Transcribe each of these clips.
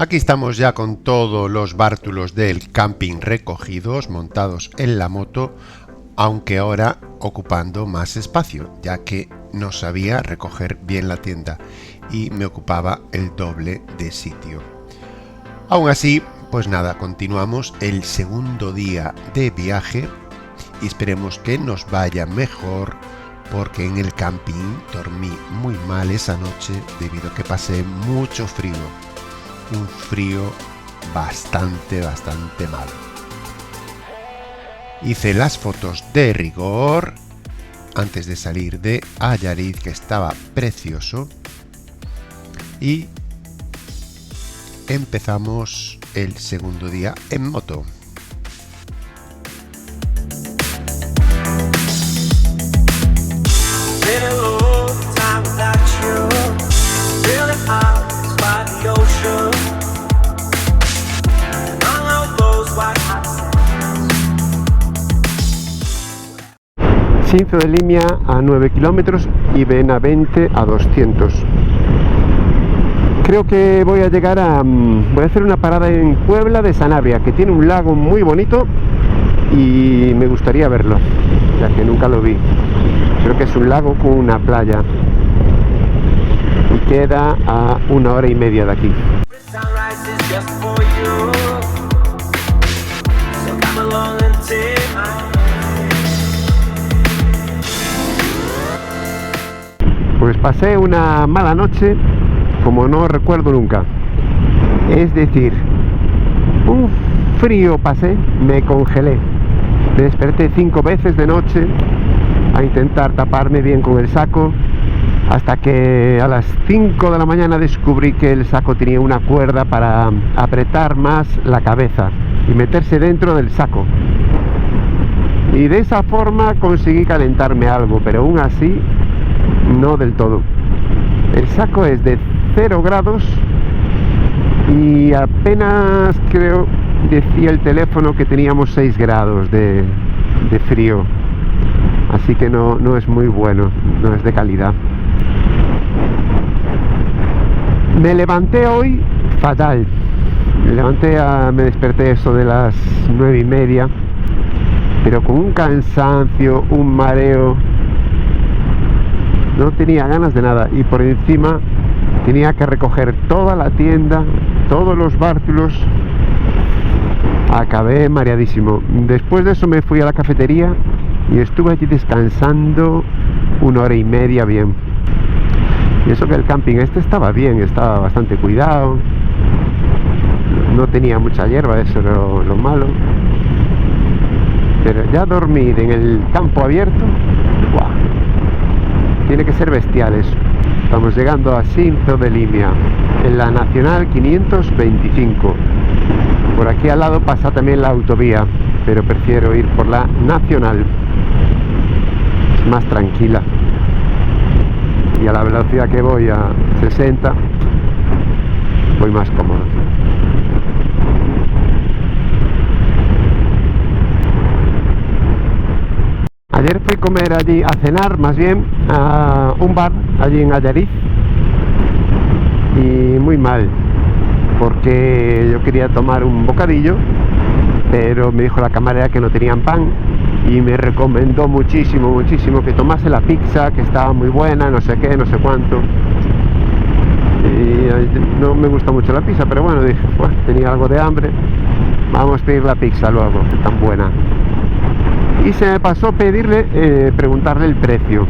Aquí estamos ya con todos los bártulos del camping recogidos, montados en la moto, aunque ahora ocupando más espacio, ya que no sabía recoger bien la tienda y me ocupaba el doble de sitio. Aún así, pues nada, continuamos el segundo día de viaje y esperemos que nos vaya mejor, porque en el camping dormí muy mal esa noche debido a que pasé mucho frío. Un frío bastante malo. Hice las fotos de rigor antes de salir de Allariz, que estaba precioso, y empezamos el segundo día en moto. Cinzo de Limia a 9 kilómetros y Benavente a 200. Creo que voy a llegar voy a hacer una parada en Puebla de Sanabria, que tiene un lago muy bonito y me gustaría verlo, ya que nunca lo vi. Creo que es un lago con una playa y queda a 1 hora y media de aquí. Pues pasé una mala noche como no recuerdo nunca. Es decir, un frío pasé, me congelé. Me desperté 5 veces de noche a intentar taparme bien con el saco, hasta que a las 5 de la mañana descubrí que el saco tenía una cuerda para apretar más la cabeza y meterse dentro del saco. Y de esa forma conseguí calentarme algo, pero aún así no del todo. El saco es de 0 grados y apenas, creo, decía el teléfono que teníamos 6 grados de frío, así que no es muy bueno, no es de calidad. Me levanté hoy fatal. Me desperté eso de las 9:30, pero con un cansancio, un mareo. No tenía ganas de nada y por encima tenía que recoger toda la tienda, todos los bártulos. Acabé mareadísimo. Después de eso me fui a la cafetería y estuve allí descansando 1 hora y media bien. Y eso que el camping estaba bien, estaba bastante cuidado. No tenía mucha hierba, eso era lo malo. Pero ya dormir en el campo abierto, ¡guau! Tiene que ser bestial eso. Estamos llegando a Cinzo de Limia, en la Nacional 525. Por aquí al lado pasa también la autovía, pero prefiero ir por la Nacional. Es más tranquila. Y a la velocidad que voy, a 60, voy más cómodo. Ayer fui a comer allí, a cenar más bien, a un bar allí en Allariz, y muy mal, porque yo quería tomar un bocadillo, pero me dijo la camarera que no tenían pan y me recomendó muchísimo que tomase la pizza, que estaba muy buena, no sé qué, no sé cuánto. Y no me gusta mucho la pizza, pero bueno, dije, pues, tenía algo de hambre, vamos a pedir la pizza luego, que tan buena. Y se me pasó preguntarle el precio.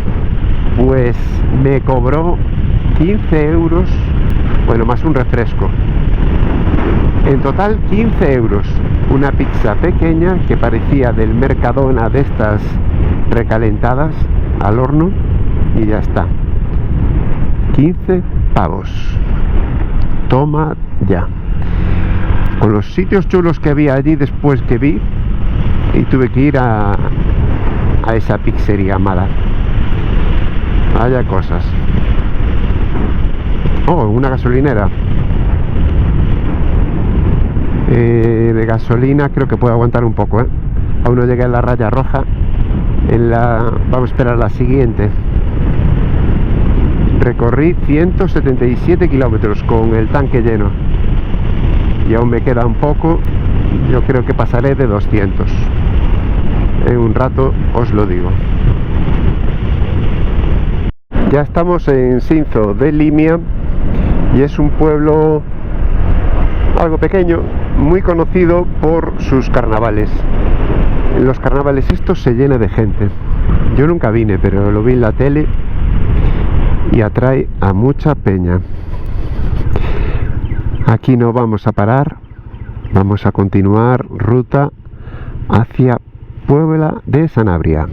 Pues me cobró 15 euros, bueno, más un refresco. En total 15 euros. Una pizza pequeña que parecía del Mercadona, de estas recalentadas al horno, y ya está. 15 pavos. Toma ya. Con los sitios chulos que había allí después que vi, y tuve que ir a esa pizzería mala. Vaya cosas. Oh, una gasolinera. De gasolina creo que puedo aguantar un poco, Aún no llegué a la raya roja. Vamos a esperar la siguiente. Recorrí 177 kilómetros con el tanque lleno. y aún me queda un poco. Yo creo que pasaré de 200. En un rato os lo digo. Ya estamos en Cinzo de Limia y es un pueblo algo pequeño, muy conocido por sus carnavales. En los carnavales estos se llena de gente. Yo nunca vine, pero lo vi en la tele y atrae a mucha peña. Aquí no vamos a parar, vamos a continuar ruta hacia Puebla de Sanabria.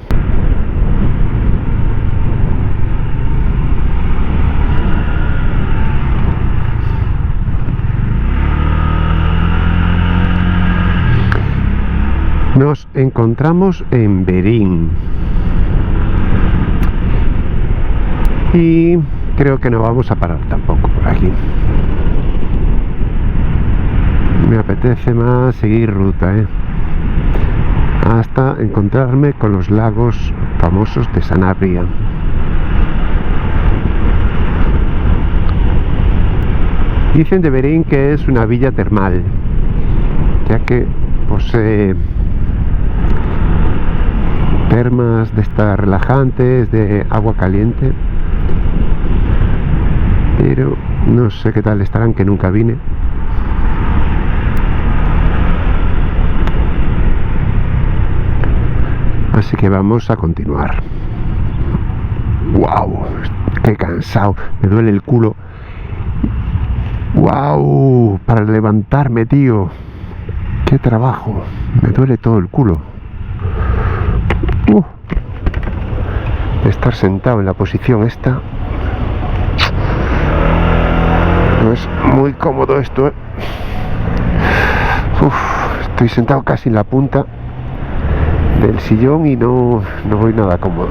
Nos encontramos en Verín y creo que no vamos a parar tampoco por aquí. Me apetece más seguir ruta, hasta encontrarme con los lagos famosos de Sanabria. Dicen de Verín que es una villa termal, ya que posee termas de estas relajantes de agua caliente, pero no sé qué tal estarán, que nunca vine. Así que vamos a continuar. ¡Wow! ¡Qué cansado! Me duele el culo. ¡Wow! Para levantarme, tío. ¡Qué trabajo! Me duele todo el culo. Estar sentado en la posición esta no es muy cómodo esto, estoy sentado casi en la punta del sillón y no voy nada cómodo.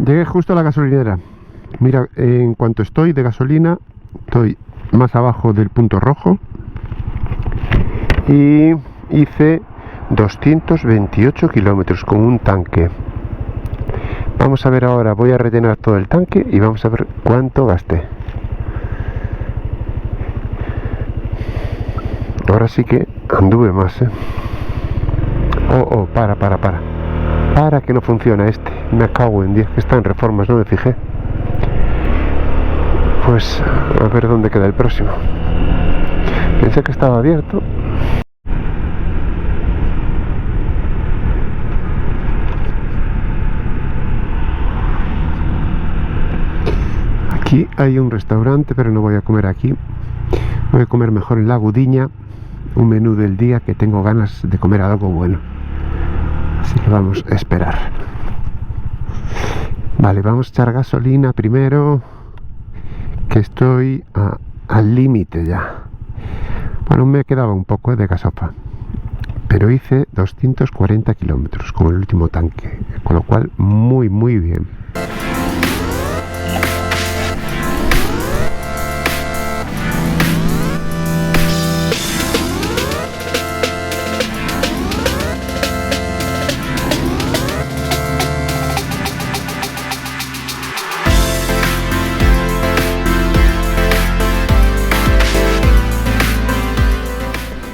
Llegué justo a la gasolinera. Mira, en cuanto estoy de gasolina, estoy más abajo del punto rojo y hice 228 kilómetros con un tanque. Vamos a ver ahora, voy a rellenar todo el tanque y vamos a ver cuánto gasté. Ahora sí que anduve más, para que no funciona este. Me cago en 10, que está en reformas, no me fijé. Pues a ver dónde queda el próximo. Pensé que estaba abierto. Aquí hay un restaurante, pero no voy a comer aquí. Voy a comer mejor en La Gudiña, un menú del día, que tengo ganas de comer algo bueno. Así que vamos a esperar. Vale, vamos a echar gasolina primero, que estoy al límite ya. Bueno, me quedaba un poco de gasofa, pero hice 240 kilómetros con el último tanque, con lo cual muy bien.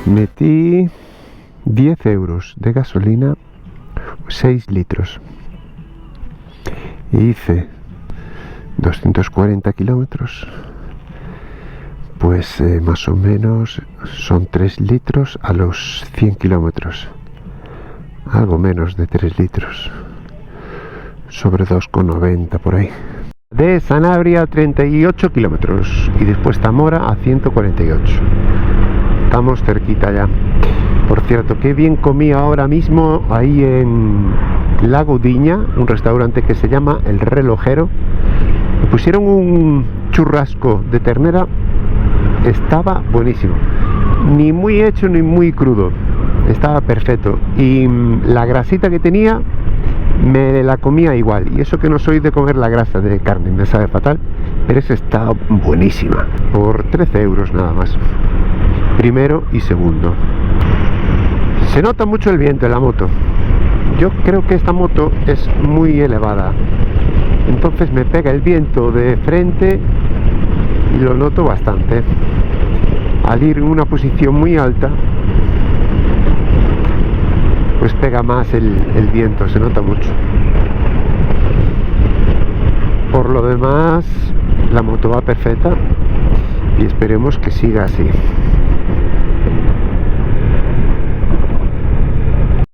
Metí 10 euros de gasolina, 6 litros. Y hice 240 kilómetros. Pues más o menos son 3 litros a los 100 kilómetros. Algo menos de 3 litros. Sobre 2,90 por ahí. De Sanabria 38 kilómetros. Y después Zamora a 148. Estamos cerquita ya. Por cierto, qué bien comí ahora mismo ahí en La Gudiña, un restaurante que se llama El Relojero. Me pusieron un churrasco de ternera, estaba buenísimo. Ni muy hecho ni muy crudo, estaba perfecto. Y la grasita que tenía me la comía igual. Y eso que no soy de comer la grasa de carne, me sabe fatal, pero esa está buenísima. Por 13 euros nada más. Primero y segundo. Se nota mucho el viento en la moto. Yo creo que esta moto es muy elevada, entonces me pega el viento de frente y lo noto bastante. al ir en una posición muy alta, pues pega más el viento, se nota mucho. Por lo demás, la moto va perfecta y esperemos que siga así.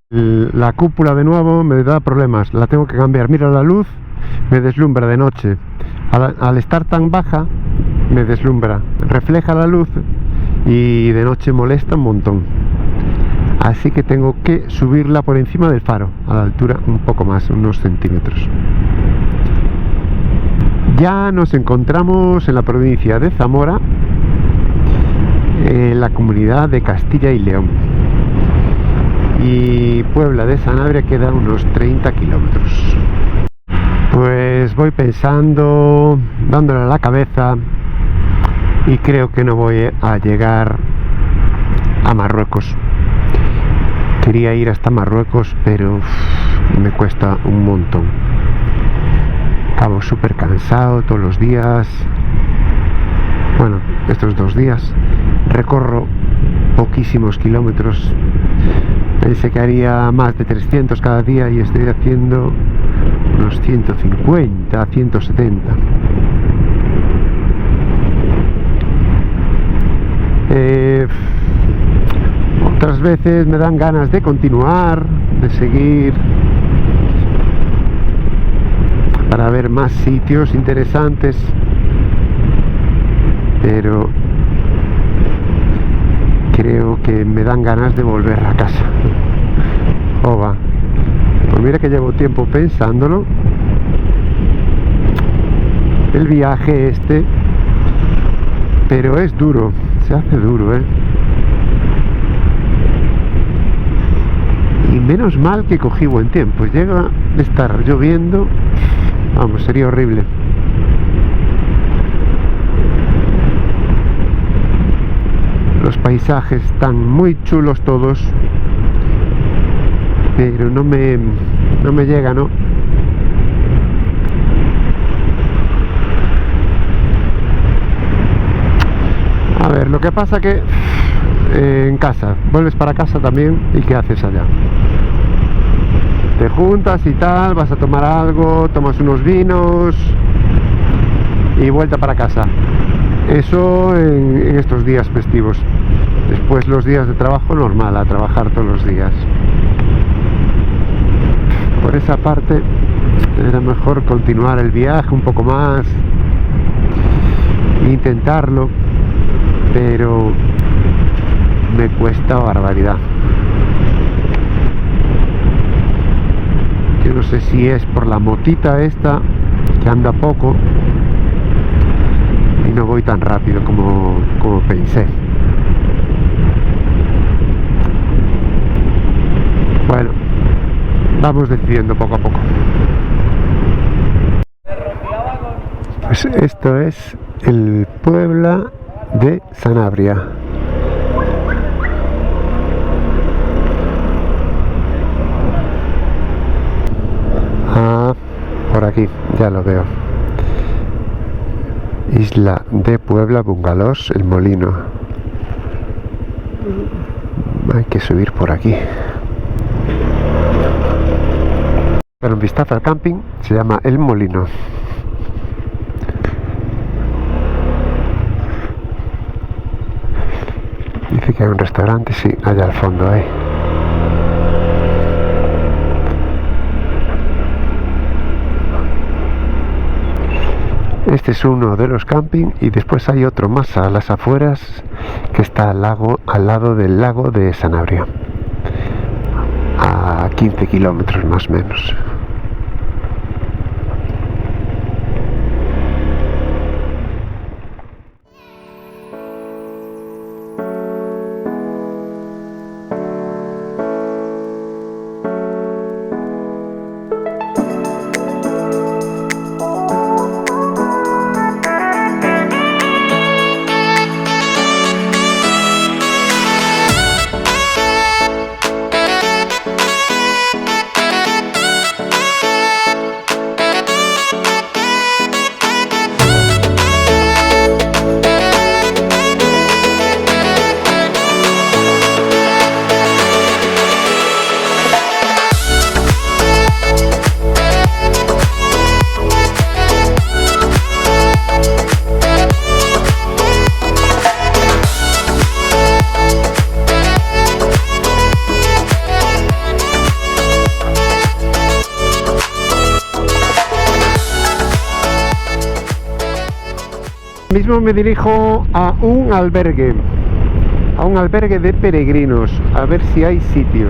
La cúpula de nuevo me da problemas, la tengo que cambiar. Mira, la luz me deslumbra de noche, al estar tan baja me deslumbra, refleja la luz y de noche molesta un montón, así que tengo que subirla por encima del faro, a la altura un poco más, unos centímetros. Ya nos encontramos en la provincia de Zamora, en la comunidad de Castilla y León, y Puebla de Sanabria queda unos 30 kilómetros. Pues voy pensando, dándole a la cabeza, y creo que no voy a llegar a Marruecos. Quería ir hasta Marruecos, pero me cuesta un montón. Acabo súper cansado todos los días. Bueno, estos 2 días recorro poquísimos kilómetros. Pensé que haría más de 300 cada día y estoy haciendo unos 150, 170. Otras veces me dan ganas de continuar, de seguir, para ver más sitios interesantes, pero creo que me dan ganas de volver a casa. Ova. Pues mira que llevo tiempo pensándolo, el viaje este, pero es duro, se hace duro, y menos mal que cogí buen tiempo. Llega a estar lloviendo, vamos, sería horrible. Los paisajes están muy chulos todos, pero no me llega, ¿no? A ver, lo que pasa que en casa, vuelves para casa también, ¿y qué haces allá? Te juntas y tal, vas a tomar algo, tomas unos vinos y vuelta para casa. Eso en estos días festivos. Después los días de trabajo normal, a trabajar todos los días. Por esa parte era mejor continuar el viaje un poco más, intentarlo, pero me cuesta barbaridad. Yo no sé si es por la motita esta, que anda poco y no voy tan rápido como pensé. Bueno, vamos decidiendo poco a poco. Pues esto es el Puebla de Sanabria. Ah, por aquí, ya lo veo. Isla de Puebla, Bungalows, El Molino. Hay que subir por aquí. Pero un vistazo al camping, se llama El Molino. Dice que hay un restaurante, sí, allá al fondo hay. Este es uno de los camping y después hay otro más a las afueras que está al lado del lago de Sanabria, a 15 kilómetros más o menos. mismo me dirijo a un albergue de peregrinos, a ver si hay sitio.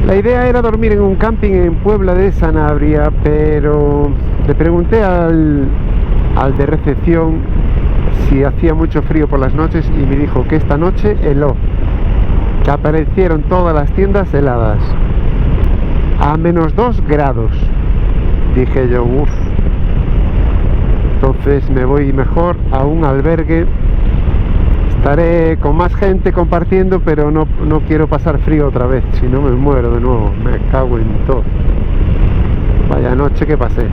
La idea era dormir en un camping en Puebla de Sanabria, pero le pregunté al de recepción si hacía mucho frío por las noches y me dijo que esta noche heló, que aparecieron todas las tiendas heladas a -2 grados. Dije yo, uff, entonces me voy mejor a un albergue. Estaré con más gente compartiendo, pero no quiero pasar frío otra vez, si no me muero de nuevo, me cago en todo. Vaya noche que pasé.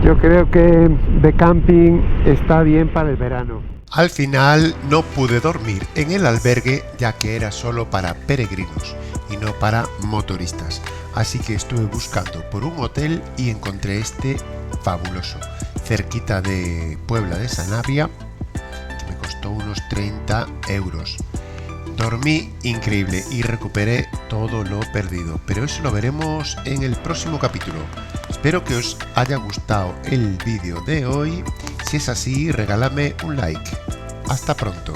Yo creo que de camping está bien para el verano. Al final no pude dormir en el albergue, ya que era solo para peregrinos y no para motoristas. Así que estuve buscando por un hotel y encontré este fabuloso, cerquita de Puebla de Sanabria. Me costó unos 30 euros. Dormí increíble y recuperé todo lo perdido, pero eso lo veremos en el próximo capítulo. Espero que os haya gustado el vídeo de hoy. Si es así, regálame un like. Hasta pronto.